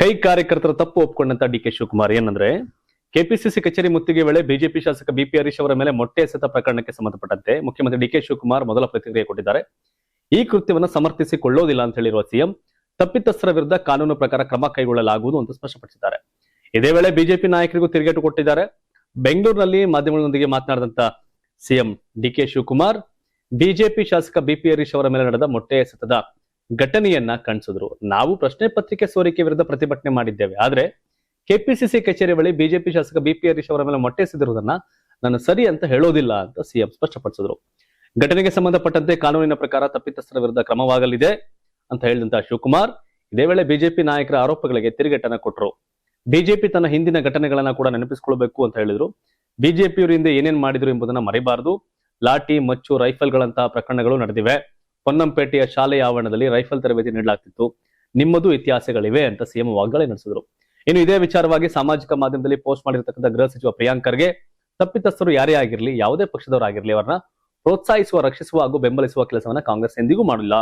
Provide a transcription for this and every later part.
ಕೈ ಕಾರ್ಯಕರ್ತರ ತಪ್ಪು ಒಪ್ಕೊಂಡಂತ ಡಿ ಕೆ ಶಿವಕುಮಾರ್ ಏನಂದ್ರೆ ಕೆಪಿಸಿಸಿ ಕಚೇರಿ ಮುತ್ತಿಗೆ ವೇಳೆ ಬಿಜೆಪಿ ಶಾಸಕ ಬಿಪಿ ಹರೀಶ್ ಅವರ ಮೇಲೆ ಮೊಟ್ಟೆ ಎಸೆತ ಪ್ರಕರಣಕ್ಕೆ ಸಂಬಂಧಪಟ್ಟಂತೆ ಮುಖ್ಯಮಂತ್ರಿ ಡಿ ಕೆ ಶಿವಕುಮಾರ್ ಮೊದಲ ಪ್ರತಿಕ್ರಿಯೆ ಕೊಟ್ಟಿದ್ದಾರೆ. ಈ ಕೃತ್ಯವನ್ನು ಸಮರ್ಥಿಸಿಕೊಳ್ಳೋದಿಲ್ಲ ಅಂತ ಹೇಳಿರುವ ಸಿಎಂ ತಪ್ಪಿತಸ್ಥರ ವಿರುದ್ಧ ಕಾನೂನು ಪ್ರಕಾರ ಕ್ರಮ ಕೈಗೊಳ್ಳಲಾಗುವುದು ಅಂತ ಸ್ಪಷ್ಟಪಡಿಸಿದ್ದಾರೆ. ಇದೇ ವೇಳೆ ಬಿಜೆಪಿ ನಾಯಕರಿಗೂ ತಿರುಗೇಟು ಕೊಟ್ಟಿದ್ದಾರೆ. ಬೆಂಗಳೂರಿನಲ್ಲಿ ಮಾಧ್ಯಮಗಳೊಂದಿಗೆ ಮಾತನಾಡಿದಂತ CM D K Shivakumar BJP ಶಾಸಕ ಬಿಪಿ ಹರೀಶ್ ಅವರ ಮೇಲೆ ನಡೆದ ಮೊಟ್ಟೆ ಎಸೆತದ ಘಟನೆಯನ್ನ ಖಂಡಿಸಿದ್ರು. ನಾವು ಪ್ರಶ್ನೆ ಪತ್ರಿಕೆ ಸೋರಿಕೆ ವಿರುದ್ಧ ಪ್ರತಿಭಟನೆ ಮಾಡಿದ್ದೇವೆ, ಆದ್ರೆ ಕೆಪಿಸಿಸಿ ಕಚೇರಿ ಬಳಿ ಬಿಜೆಪಿ ಶಾಸಕ ಬಿಪಿ ಹರೀಶ್ ಅವರ ಮೇಲೆ ಮೊಟ್ಟೆ ಎಸೆದಿರುವುದನ್ನ ನಾನು ಸರಿ ಅಂತ ಹೇಳೋದಿಲ್ಲ ಅಂತ ಸಿಎಂ ಸ್ಪಷ್ಟಪಡಿಸಿದ್ರು. ಘಟನೆಗೆ ಸಂಬಂಧಪಟ್ಟಂತೆ ಕಾನೂನಿನ ಪ್ರಕಾರ ತಪ್ಪಿತಸ್ಥರ ವಿರುದ್ಧ ಕ್ರಮವಾಗಲಿದೆ ಅಂತ ಹೇಳಿದಂತ ಶಿವಕುಮಾರ್ ಇದೇ ವೇಳೆ ಬಿಜೆಪಿ ನಾಯಕರ ಆರೋಪಗಳಿಗೆ ತಿರುಗೇಟನ್ನ ಕೊಟ್ಟರು. ಬಿಜೆಪಿ ತನ್ನ ಹಿಂದಿನ ಘಟನೆಗಳನ್ನ ಕೂಡ ನೆನಪಿಸಿಕೊಳ್ಬೇಕು ಅಂತ ಹೇಳಿದ್ರು. ಬಿಜೆಪಿಯವರು ಹಿಂದೆ ಏನೇನ್ ಮಾಡಿದ್ರು ಎಂಬುದನ್ನ ಮರೆಯಬಾರದು. ಲಾಠಿ, ಮಚ್ಚು, ರೈಫಲ್ಗಳಂತಹ ಪ್ರಕರಣಗಳು ನಡೆದಿವೆ. ಪೊನ್ನಂಪೇಟೆಯ ಶಾಲೆಯ ಆವರಣದಲ್ಲಿ ರೈಫಲ್ ತರಬೇತಿ ನೀಡಲಾಗ್ತಿತ್ತು. ನಿಮ್ಮದು ಇತಿಹಾಸಗಳಿವೆ ಅಂತ ಸಿಎಂ ವಾಗ್ದಾಳಿ ನಡೆಸಿದ್ರು. ಇನ್ನು ಇದೇ ವಿಚಾರವಾಗಿ ಸಾಮಾಜಿಕ ಮಾಧ್ಯಮದಲ್ಲಿ ಪೋಸ್ಟ್ ಮಾಡಿರ್ತಕ್ಕಂಥ ಗೃಹ ಸಚಿವ ಪ್ರಿಯಾಂಕ್ ಖರ್ಗೆ ತಪ್ಪಿತಸ್ಥರು ಯಾರೇ ಆಗಿರ್ಲಿ, ಯಾವುದೇ ಪಕ್ಷದವರಾಗಿರ್ಲಿ, ಅವರನ್ನ ಪ್ರೋತ್ಸಾಹಿಸುವ, ರಕ್ಷಿಸುವ ಹಾಗೂ ಬೆಂಬಲಿಸುವ ಕೆಲಸವನ್ನ ಕಾಂಗ್ರೆಸ್ ಎಂದಿಗೂ ಮಾಡಿಲ್ಲ.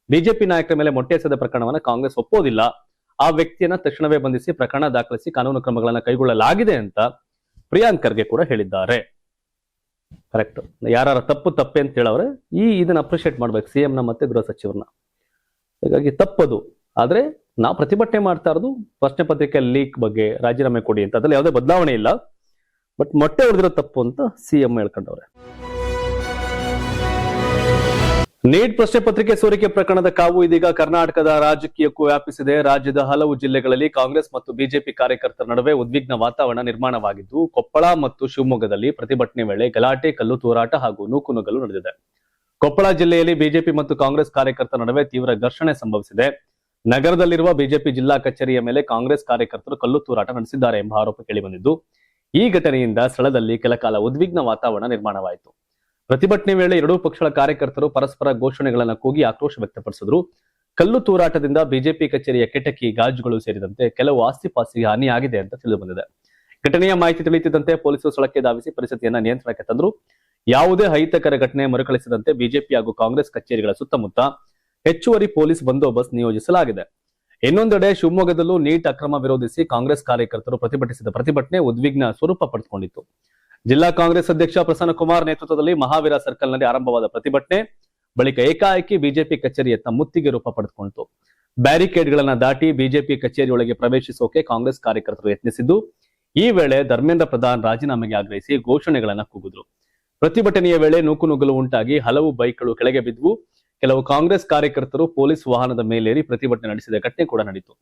ಬಿಜೆಪಿ ನಾಯಕರ ಮೇಲೆ ಮೊಟ್ಟೆ ಎಸೆದ ಪ್ರಕರಣವನ್ನ ಕಾಂಗ್ರೆಸ್ ಒಪ್ಪೋದಿಲ್ಲ. ಆ ವ್ಯಕ್ತಿಯನ್ನ ತಕ್ಷಣವೇ ಬಂಧಿಸಿ ಪ್ರಕರಣ ದಾಖಲಿಸಿ ಕಾನೂನು ಕ್ರಮಗಳನ್ನ ಕೈಗೊಳ್ಳಲಾಗಿದೆ ಅಂತ ಪ್ರಿಯಾಂಕ್ ಖರ್ಗೆ ಕೂಡ ಹೇಳಿದ್ದಾರೆ. ಕರೆಕ್ಟ್. ಯಾರ ತಪ್ಪೆ ಅಂತ ಹೇಳವ್ರೆ ಇದನ್ನ ಅಪ್ರಿಶಿಯೇಟ್ ಮಾಡ್ಬೇಕು ಸಿಎಂ ನ ಮತ್ತೆ ಗೃಹ ಸಚಿವರನ್ನ. ಹಾಗಾಗಿ ತಪ್ಪದು, ಆದ್ರೆ ನಾವು ಪ್ರತಿಭಟನೆ ಮಾಡ್ತಾ ಇರೋದು ಪ್ರಶ್ನೆ ಪತ್ರಿಕೆ ಲೀಕ್ ಬಗ್ಗೆ ರಾಜೀನಾಮೆ ಕೊಡಿ ಅಂತ. ಅದ್ರಲ್ಲಿ ಯಾವುದೇ ಬದಲಾವಣೆ ಇಲ್ಲ. ಬಟ್ ಮೊಟ್ಟೆ ಹೊಡೆದಿರೋ ತಪ್ಪು ಅಂತ ಸಿಎಂ ಹೇಳ್ಕೊಂಡವ್ರೆ. ನೀಟ್ ಪ್ರಶ್ನೆ ಪತ್ರಿಕೆ ಸೋರಿಕೆ ಪ್ರಕರಣದ ಕಾವು ಇದೀಗ ಕರ್ನಾಟಕದ ರಾಜಕೀಯಕ್ಕೂ ವ್ಯಾಪಿಸಿದೆ. ರಾಜ್ಯದ ಹಲವು ಜಿಲ್ಲೆಗಳಲ್ಲಿ ಕಾಂಗ್ರೆಸ್ ಮತ್ತು ಬಿಜೆಪಿ ಕಾರ್ಯಕರ್ತರ ನಡುವೆ ಉದ್ವಿಗ್ನ ವಾತಾವರಣ ನಿರ್ಮಾಣವಾಗಿದ್ದು, ಕೊಪ್ಪಳ ಮತ್ತು ಶಿವಮೊಗ್ಗದಲ್ಲಿ ಪ್ರತಿಭಟನೆ ವೇಳೆ ಗಲಾಟೆ, ಕಲ್ಲು ತೂರಾಟ ಹಾಗೂ ನೂಕುನುಗ್ಗಲು ನಡೆದಿದೆ. ಕೊಪ್ಪಳ ಜಿಲ್ಲೆಯಲ್ಲಿ ಬಿಜೆಪಿ ಮತ್ತು ಕಾಂಗ್ರೆಸ್ ಕಾರ್ಯಕರ್ತರ ನಡುವೆ ತೀವ್ರ ಘರ್ಷಣೆ ಸಂಭವಿಸಿದೆ. ನಗರದಲ್ಲಿರುವ ಬಿಜೆಪಿ ಜಿಲ್ಲಾ ಕಚೇರಿಯ ಮೇಲೆ ಕಾಂಗ್ರೆಸ್ ಕಾರ್ಯಕರ್ತರು ಕಲ್ಲು ತೂರಾಟ ನಡೆಸಿದ್ದಾರೆ ಎಂಬ ಆರೋಪ ಕೇಳಿಬಂದಿದ್ದು, ಈ ಘಟನೆಯಿಂದ ಸ್ಥಳದಲ್ಲಿ ಕೆಲಕಾಲ ಉದ್ವಿಗ್ನ ವಾತಾವರಣ ನಿರ್ಮಾಣವಾಯಿತು. ಪ್ರತಿಭಟನೆ ವೇಳೆ ಎರಡೂ ಪಕ್ಷಗಳ ಕಾರ್ಯಕರ್ತರು ಪರಸ್ಪರ ಘೋಷಣೆಗಳನ್ನು ಕೂಗಿ ಆಕ್ರೋಶ ವ್ಯಕ್ತಪಡಿಸಿದ್ರು. ಕಲ್ಲು ತೂರಾಟದಿಂದ ಬಿಜೆಪಿ ಕಚೇರಿಯ ಕಿಟಕಿ, ಗಾಜುಗಳು ಸೇರಿದಂತೆ ಕೆಲವು ಆಸ್ತಿಪಾಸ್ತಿಗೆ ಹಾನಿಯಾಗಿದೆ ಅಂತ ತಿಳಿದುಬಂದಿದೆ. ಘಟನೆಯ ಮಾಹಿತಿ ತಿಳಿಯುತ್ತಿದ್ದಂತೆ ಪೊಲೀಸರು ಸ್ಥಳಕ್ಕೆ ಧಾವಿಸಿ ಪರಿಸ್ಥಿತಿಯನ್ನ ನಿಯಂತ್ರಣಕ್ಕೆ ತಂದರು. ಯಾವುದೇ ಅಹಿತಕರ ಘಟನೆ ಮರುಕಳಿಸದಂತೆ ಬಿಜೆಪಿ ಹಾಗೂ ಕಾಂಗ್ರೆಸ್ ಕಚೇರಿಗಳ ಸುತ್ತಮುತ್ತ ಹೆಚ್ಚುವರಿ ಪೊಲೀಸ್ ಬಂದೋಬಸ್ತ್ ನಿಯೋಜಿಸಲಾಗಿದೆ. ಇನ್ನೊಂದೆಡೆ ಶಿವಮೊಗ್ಗದಲ್ಲೂ ನೀಟ್ ಅಕ್ರಮ ವಿರೋಧಿಸಿ ಕಾಂಗ್ರೆಸ್ ಕಾರ್ಯಕರ್ತರು ಪ್ರತಿಭಟಿಸಿದ ಪ್ರತಿಭಟನೆ ಉದ್ವಿಗ್ನ ಸ್ವರೂಪ ಪಡೆದುಕೊಂಡಿತ್ತು. ಜಿಲ್ಲಾ ಕಾಂಗ್ರೆಸ್ ಅಧ್ಯಕ್ಷ ಪ್ರಸನ್ನ ಕುಮಾರ್ ನೇತೃತ್ವದಲ್ಲಿ ಮಹಾವೀರ ಸರ್ಕಲ್ನಲ್ಲಿ ಆರಂಭವಾದ ಪ್ರತಿಭಟನೆ ಬಳಿಕ ಏಕಾಏಕಿ ಬಿಜೆಪಿ ಕಚೇರಿಯತ್ತ ಮುತ್ತಿಗೆ ರೂಪ ಪಡೆದುಕೊಂಡಿತು. ಬ್ಯಾರಿಕೇಡ್ಗಳನ್ನ ದಾಟಿ ಬಿಜೆಪಿ ಕಚೇರಿಯೊಳಗೆ ಪ್ರವೇಶಿಸೋಕೆ ಕಾಂಗ್ರೆಸ್ ಕಾರ್ಯಕರ್ತರು ಯತ್ನಿಸಿದ್ದು, ಈ ವೇಳೆ ಧರ್ಮೇಂದ್ರ ಪ್ರಧಾನ್ ರಾಜೀನಾಮೆಗೆ ಆಗ್ರಹಿಸಿ ಘೋಷಣೆಗಳನ್ನ ಕೂಗಿದ್ರು. ಪ್ರತಿಭಟನೆಯ ವೇಳೆ ನೂಕುನುಗ್ಗಲು ಉಂಟಾಗಿ ಹಲವು ಬೈಕ್ಗಳು ಕೆಳಗೆ ಬಿದ್ವು. ಕೆಲವು ಕಾಂಗ್ರೆಸ್ ಕಾರ್ಯಕರ್ತರು ಪೊಲೀಸ್ ವಾಹನದ ಮೇಲೇರಿ ಪ್ರತಿಭಟನೆ ನಡೆಸಿದ ಘಟನೆ ಕೂಡ ನಡೆಯಿತು.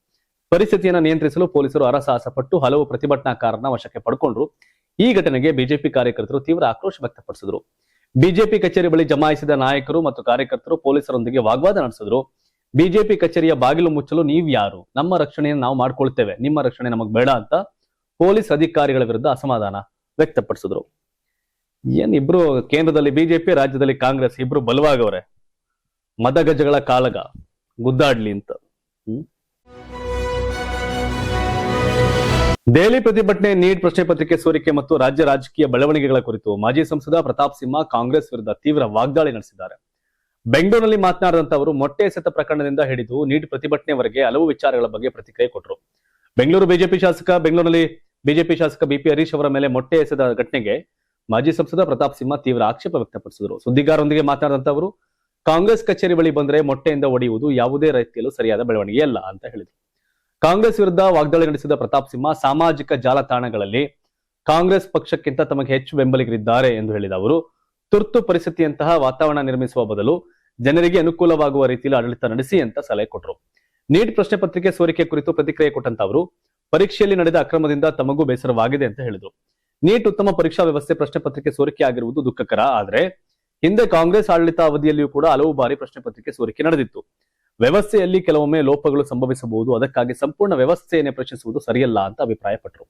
ಪರಿಸ್ಥಿತಿಯನ್ನು ನಿಯಂತ್ರಿಸಲು ಪೊಲೀಸರು ಹರಸಾಹಸ ಪಟ್ಟು ಹಲವು ಪ್ರತಿಭಟನಾಕಾರರನ್ನ ವಶಕ್ಕೆ ಪಡ್ಕೊಂಡ್ರು. ಈ ಘಟನೆಗೆ ಬಿಜೆಪಿ ಕಾರ್ಯಕರ್ತರು ತೀವ್ರ ಆಕ್ರೋಶ ವ್ಯಕ್ತಪಡಿಸಿದ್ರು. ಬಿಜೆಪಿ ಕಚೇರಿ ಬಳಿ ಜಮಾಯಿಸಿದ ನಾಯಕರು ಮತ್ತು ಕಾರ್ಯಕರ್ತರು ಪೊಲೀಸರೊಂದಿಗೆ ವಾಗ್ವಾದ ನಡೆಸಿದ್ರು. ಬಿಜೆಪಿ ಕಚೇರಿಯ ಬಾಗಿಲು ಮುಚ್ಚಲು ನೀವ್ ಯಾರು? ನಮ್ಮ ರಕ್ಷಣೆಯನ್ನು ನಾವು ಮಾಡ್ಕೊಳ್ತೇವೆ, ನಿಮ್ಮ ರಕ್ಷಣೆ ನಮಗ್ ಬೇಡ ಅಂತ ಪೊಲೀಸ್ ಅಧಿಕಾರಿಗಳ ವಿರುದ್ಧ ಅಸಮಾಧಾನ ವ್ಯಕ್ತಪಡಿಸಿದ್ರು. ಏನ್ ಇಬ್ರು ಕೇಂದ್ರದಲ್ಲಿ ಬಿಜೆಪಿ, ರಾಜ್ಯದಲ್ಲಿ ಕಾಂಗ್ರೆಸ್, ಇಬ್ರು ಬಲವಾಗವ್ರೆ. ಮದಗಜಗಳ ಕಾಳಗ ಗುದ್ದಾಡ್ಲಿ ಅಂತ. ದೆಹಲಿ ಪ್ರತಿಭಟನೆ, ನೀಟ್ ಪ್ರಶ್ನೆ ಪತ್ರಿಕೆ ಸೋರಿಕೆ ಮತ್ತು ರಾಜ್ಯ ರಾಜಕೀಯ ಬೆಳವಣಿಗೆಗಳ ಕುರಿತು ಮಾಜಿ ಸಂಸದ ಪ್ರತಾಪ್ ಸಿಂಹ ಕಾಂಗ್ರೆಸ್ ವಿರುದ್ಧ ತೀವ್ರ ವಾಗ್ದಾಳಿ ನಡೆಸಿದ್ದಾರೆ. ಬೆಂಗಳೂರಿನಲ್ಲಿ ಮಾತನಾಡಿದಂತ ಅವರು ಮೊಟ್ಟೆ ಎಸೆತ ಪ್ರಕರಣದಿಂದ ಹಿಡಿದು ನೀಟ್ ಪ್ರತಿಭಟನೆವರೆಗೆ ಹಲವು ವಿಚಾರಗಳ ಬಗ್ಗೆ ಪ್ರತಿಕ್ರಿಯೆ ಕೊಟ್ಟರು. ಬೆಂಗಳೂರಿನಲ್ಲಿ ಬಿಜೆಪಿ ಶಾಸಕ ಬಿಪಿ ಹರೀಶ್ ಅವರ ಮೇಲೆ ಮೊಟ್ಟೆ ಎಸೆದ ಘಟನೆಗೆ ಮಾಜಿ ಸಂಸದ ಪ್ರತಾಪ್ ಸಿಂಹ ತೀವ್ರ ಆಕ್ಷೇಪ ವ್ಯಕ್ತಪಡಿಸಿದರು. ಸುದ್ದಿಗಾರರೊಂದಿಗೆ ಮಾತನಾಡಿದಂತ ಅವರು ಕಾಂಗ್ರೆಸ್ ಕಚೇರಿ ಬಳಿ ಬಂದ್ರೆ ಮೊಟ್ಟೆಯಿಂದ ಒಡೆಯುವುದು ಯಾವುದೇ ರೀತಿಯಲ್ಲೂ ಸರಿಯಾದ ಬೆಳವಣಿಗೆ ಅಲ್ಲ ಅಂತ ಹೇಳಿದರು. ಕಾಂಗ್ರೆಸ್ ವಿರುದ್ಧ ವಾಗ್ದಾಳಿ ನಡೆಸಿದ ಪ್ರತಾಪ್ ಸಿಂಹ ಸಾಮಾಜಿಕ ಜಾಲತಾಣಗಳಲ್ಲಿ ಕಾಂಗ್ರೆಸ್ ಪಕ್ಷಕ್ಕಿಂತ ತಮಗೆ ಹೆಚ್ಚು ಬೆಂಬಲಿಗರಿದ್ದಾರೆ ಎಂದು ಹೇಳಿದ ಅವರು, ತುರ್ತು ಪರಿಸ್ಥಿತಿಯಂತಹ ವಾತಾವರಣ ನಿರ್ಮಿಸುವ ಬದಲು ಜನರಿಗೆ ಅನುಕೂಲವಾಗುವ ರೀತಿಯಲ್ಲಿ ಆಡಳಿತ ನಡೆಸಿ ಅಂತ ಸಲಹೆ ಕೊಟ್ಟರು. ನೀಟ್ ಪ್ರಶ್ನೆ ಪತ್ರಿಕೆ ಸೋರಿಕೆ ಕುರಿತು ಪ್ರತಿಕ್ರಿಯೆ ಕೊಟ್ಟಂತ ಅವರು, ಪರೀಕ್ಷೆಯಲ್ಲಿ ನಡೆದ ಅಕ್ರಮದಿಂದ ತಮಗೂ ಬೇಸರವಾಗಿದೆ ಅಂತ ಹೇಳಿದರು. ನೀಟ್ ಉತ್ತಮ ಪರೀಕ್ಷಾ ವ್ಯವಸ್ಥೆ, ಪ್ರಶ್ನೆ ಪತ್ರಿಕೆ ಸೋರಿಕೆ ಆಗಿರುವುದು ದುಃಖಕರ. ಆದ್ರೆ ಹಿಂದೆ ಕಾಂಗ್ರೆಸ್ ಆಡಳಿತ ಅವಧಿಯಲ್ಲಿಯೂ ಕೂಡ ಹಲವು ಬಾರಿ ಪ್ರಶ್ನೆ ಪತ್ರಿಕೆ ಸೋರಿಕೆ ನಡೆದಿತ್ತು. ವ್ಯವಸ್ಥೆಯಲ್ಲಿ ಕೆಲವೊಮ್ಮೆ ಲೋಪಗಳು ಸಂಭವಿಸಬಹುದು, ಅದಕ್ಕಾಗಿ ಸಂಪೂರ್ಣ ವ್ಯವಸ್ಥೆಯನ್ನೇ ಪ್ರಶ್ನಿಸುವುದು ಸರಿಯಲ್ಲ ಅಂತ ಅಭಿಪ್ರಾಯಪಟ್ಟರು.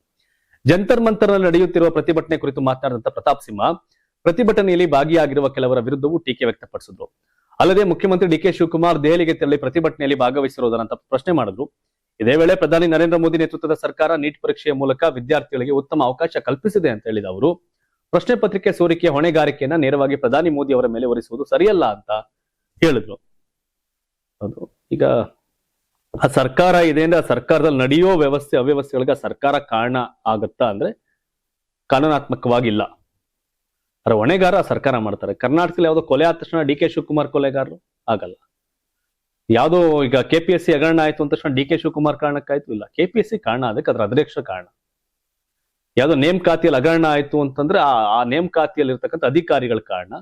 ಜಂತರ್ ಮಂತರ್ನಲ್ಲಿ ನಡೆಯುತ್ತಿರುವ ಪ್ರತಿಭಟನೆ ಕುರಿತು ಮಾತನಾಡಿದಂತ ಪ್ರತಾಪ್ ಸಿಂಹ ಪ್ರತಿಭಟನೆಯಲ್ಲಿ ಭಾಗಿಯಾಗಿರುವ ಕೆಲವರ ವಿರುದ್ಧವೂ ಟೀಕೆ ವ್ಯಕ್ತಪಡಿಸಿದ್ರು. ಅಲ್ಲದೆ ಮುಖ್ಯಮಂತ್ರಿ ಡಿ ಕೆ ಶಿವಕುಮಾರ್ ದೆಹಲಿಗೆ ತೆರಳಿ ಪ್ರತಿಭಟನೆಯಲ್ಲಿ ಭಾಗವಹಿಸಿರುವುದನ್ನ ಪ್ರಶ್ನೆ ಮಾಡಿದ್ರು. ಇದೇ ವೇಳೆ ಪ್ರಧಾನಿ ನರೇಂದ್ರ ಮೋದಿ ನೇತೃತ್ವದ ಸರ್ಕಾರ ನೀಟ್ ಪರೀಕ್ಷೆಯ ಮೂಲಕ ವಿದ್ಯಾರ್ಥಿಗಳಿಗೆ ಉತ್ತಮ ಅವಕಾಶ ಕಲ್ಪಿಸಿದೆ ಅಂತ ಹೇಳಿದ ಅವರು, ಪ್ರಶ್ನೆ ಪತ್ರಿಕೆ ಸೋರಿಕೆಯ ಹೊಣೆಗಾರಿಕೆಯನ್ನ ನೇರವಾಗಿ ಪ್ರಧಾನಿ ಮೋದಿ ಅವರ ಮೇಲೆ ಹೊರಿಸುವುದು ಸರಿಯಲ್ಲ ಅಂತ ಹೇಳಿದ್ರು. ಅದು ಈಗ ಆ ಸರ್ಕಾರ ಇದೆ ಅಂದ್ರೆ ಆ ಸರ್ಕಾರದಲ್ಲಿ ನಡೆಯೋ ವ್ಯವಸ್ಥೆ ಅವ್ಯವಸ್ಥೆಗಳಿಗೆ ಆ ಸರ್ಕಾರ ಕಾರಣ ಆಗತ್ತಾ ಅಂದ್ರೆ ಕಾನೂನಾತ್ಮಕವಾಗಿಲ್ಲ. ಅದ್ರ ಹೊಣೆಗಾರ ಆ ಸರ್ಕಾರ ಮಾಡ್ತಾರೆ. ಕರ್ನಾಟಕದಲ್ಲಿ ಯಾವ್ದೋ ಕೊಲೆ ಆದ ತಕ್ಷಣ ಡಿ ಕೆ ಶಿವಕುಮಾರ್ ಕೊಲೆಗಾರರು ಆಗಲ್ಲ. ಯಾವ್ದೋ ಈಗ KPSC ಹಗರಣ ಆಯ್ತು ಅಂತ ತಕ್ಷಣ ಡಿ ಕೆ ಶಿವಕುಮಾರ್ ಕಾರಣಕ್ಕಾಯ್ತು ಇಲ್ಲ, KPSC ಕಾರಣ, ಅದಕ್ಕೆ ಅದ್ರ ಅಧ್ಯಕ್ಷ ಕಾರಣ. ಯಾವ್ದೋ ನೇಮಕಾತಿಯಲ್ಲಿ ಹಗರಣ ಆಯ್ತು ಅಂತಂದ್ರೆ ಆ ನೇಮಕಾತಿಯಲ್ಲಿ ಇರ್ತಕ್ಕಂಥ ಅಧಿಕಾರಿಗಳ ಕಾರಣ.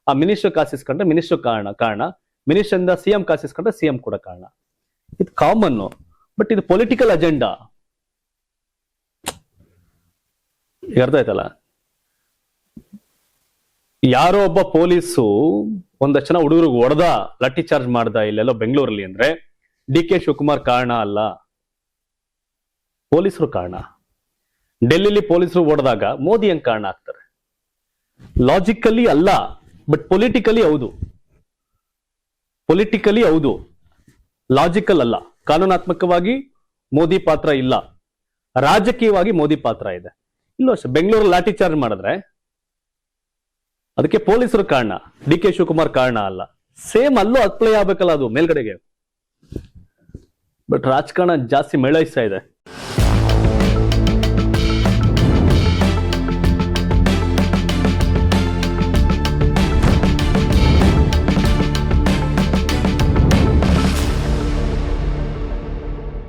ಆ ಮಿನಿಸ್ಟರ್ ಕಾಸಿಸ್ಕೊಂಡ್ರೆ ಮಿನಿಸ್ಟರ್ ಕಾರಣ, ಮಿನಿಸ್ಟರ್ ಇಂದ CM ಕಾಸಿಸ್ಕೊಂಡ್ರೆ CM ಕೂಡ ಕಾರಣ. ಇದು ಕಾಮನ್. ಬಟ್ ಇದು ಪೊಲಿಟಿಕಲ್ ಅಜೆಂಡಾ. ಅರ್ಥ ಆಯ್ತಲ್ಲ? ಯಾರೋ ಒಬ್ಬ ಪೊಲೀಸು ಒಂದಷ್ಟು ಜನ ಹುಡುಗರಿಗೆ ಹೊಡೆದ, ಲಾಠಿ ಚಾರ್ಜ್ ಮಾಡ್ದ ಇಲ್ಲೆಲ್ಲೋ ಬೆಂಗಳೂರಲ್ಲಿ ಅಂದ್ರೆ ಡಿ ಕೆ ಶಿವಕುಮಾರ್ ಕಾರಣ ಅಲ್ಲ, ಪೊಲೀಸರು ಕಾರಣ. ಡೆಲ್ಲಿಲಿ ಪೊಲೀಸರು ಹೊಡೆದಾಗ ಮೋದಿ ಹೆಂಗ್ ಕಾರಣ ಆಗ್ತಾರೆ? ಲಾಜಿಕಲಿ ಅಲ್ಲ, ಬಟ್ ಪೊಲಿಟಿಕಲಿ ಹೌದು. ಪೊಲಿಟಿಕಲಿ ಹೌದು, ಲಾಜಿಕಲ್ ಅಲ್ಲ. ಕಾನೂನಾತ್ಮಕವಾಗಿ ಮೋದಿ ಪಾತ್ರ ಇಲ್ಲ, ರಾಜಕೀಯವಾಗಿ ಮೋದಿ ಪಾತ್ರ ಇದೆ. ಇಲ್ಲೋ ಅಷ್ಟೇ, ಬೆಂಗಳೂರಲ್ಲಿ ಲಾಠಿ ಚಾರ್ಜ್ ಮಾಡಿದ್ರೆ ಅದಕ್ಕೆ ಪೊಲೀಸರು ಕಾರಣ, ಡಿ ಕೆ ಶಿವಕುಮಾರ್ ಕಾರಣ ಅಲ್ಲ. ಸೇಮ್ ಅಲ್ಲೂ ಅಪ್ಲೈ ಆಗ್ಬೇಕಲ್ಲ ಅದು ಮೇಲ್ಗಡೆಗೆ. ಬಟ್ ರಾಜಕಾರಣ ಜಾಸ್ತಿ ಮೇಳೈಸ್ತಾ ಇದೆ.